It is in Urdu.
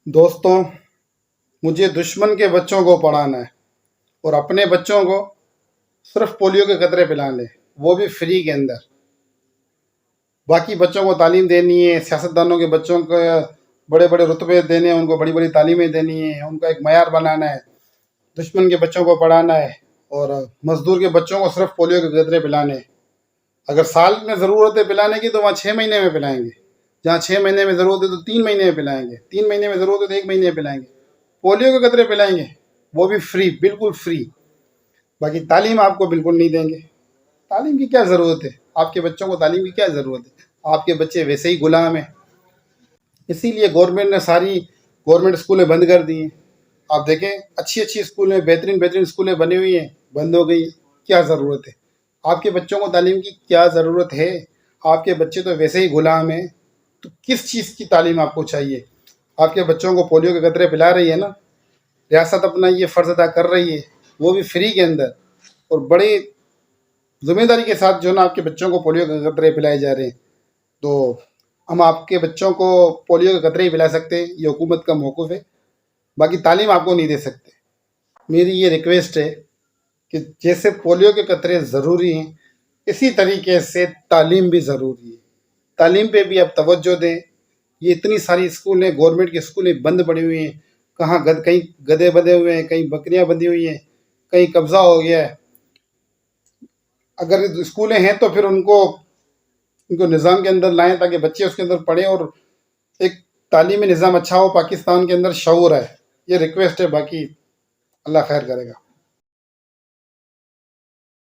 دوستوں، مجھے دشمن کے بچوں کو پڑھانا ہے اور اپنے بچوں کو صرف پولیو کے قطرے پلانے، وہ بھی فری کے اندر۔ باقی بچوں کو تعلیم دینی ہے، سیاستدانوں کے بچوں کو بڑے بڑے رتبے دینے ہیں، ان کو بڑی بڑی تعلیمیں دینی ہیں، ان کا ایک معیار بنانا ہے۔ دشمن کے بچوں کو پڑھانا ہے اور مزدور کے بچوں کو صرف پولیو کے قطرے پلانے ہیں۔ اگر سال میں ضرورت ہے پلانے کی تو وہاں 6 مہینے میں پلائیں گے، جہاں 6 مہینے میں ضرورت ہے تو 3 مہینے میں پلائیں گے، 3 مہینے میں ضرورت ہے تو 1 مہینے میں پلائیں گے۔ پولیو کے قطرے پلائیں گے، وہ بھی فری، بالکل فری۔ باقی تعلیم آپ کو بالکل نہیں دیں گے۔ تعلیم کی کیا ضرورت ہے؟ آپ کے بچوں کو تعلیم کی کیا ضرورت ہے؟ آپ کے بچے ویسے ہی غلام ہیں۔ اسی لیے گورنمنٹ نے ساری گورنمنٹ اسکولیں بند کر دی ہیں۔ آپ دیکھیں، اچھی اچھی اسکولیں، بہترین بہترین اسکولیں بنی ہوئی ہیں، بند ہو گئی۔ کیا ضرورت ہے؟ آپ کے بچوں کو تعلیم کی کیا ضرورت ہے؟ آپ کے بچے تو ویسے ہی غلام ہیں، تو کس چیز کی تعلیم آپ کو چاہیے؟ آپ کے بچوں کو پولیو کے قطرے پلا رہی ہے نا، ریاست اپنا یہ فرض ادا کر رہی ہے، وہ بھی فری کے اندر، اور بڑی ذمہ داری کے ساتھ جو نا آپ کے بچوں کو پولیو کے قطرے پلائے جا رہے ہیں۔ تو ہم آپ کے بچوں کو پولیو کے قطرے ہی پلا سکتے ہیں، یہ حکومت کا موقف ہے۔ باقی تعلیم آپ کو نہیں دے سکتے۔ میری یہ ریکویسٹ ہے کہ جیسے پولیو کے قطرے ضروری ہیں، اسی طریقے سے تعلیم بھی ضروری ہے۔ تعلیم پہ بھی اب توجہ دیں۔ یہ اتنی ساری اسکولیں، گورنمنٹ کی اسکولیں بند پڑی ہوئی ہیں، کہیں گدھے بندھے ہوئے ہیں، کہیں بکریاں بندھی ہوئی ہیں، کہیں قبضہ ہو گیا ہے۔ اگر اسکولیں ہیں تو پھر ان کو نظام کے اندر لائیں تاکہ بچے اس کے اندر پڑھیں اور ایک تعلیمی نظام اچھا ہو، پاکستان کے اندر شعور ہے۔ یہ ریکویسٹ ہے، باقی اللہ خیر کرے گا۔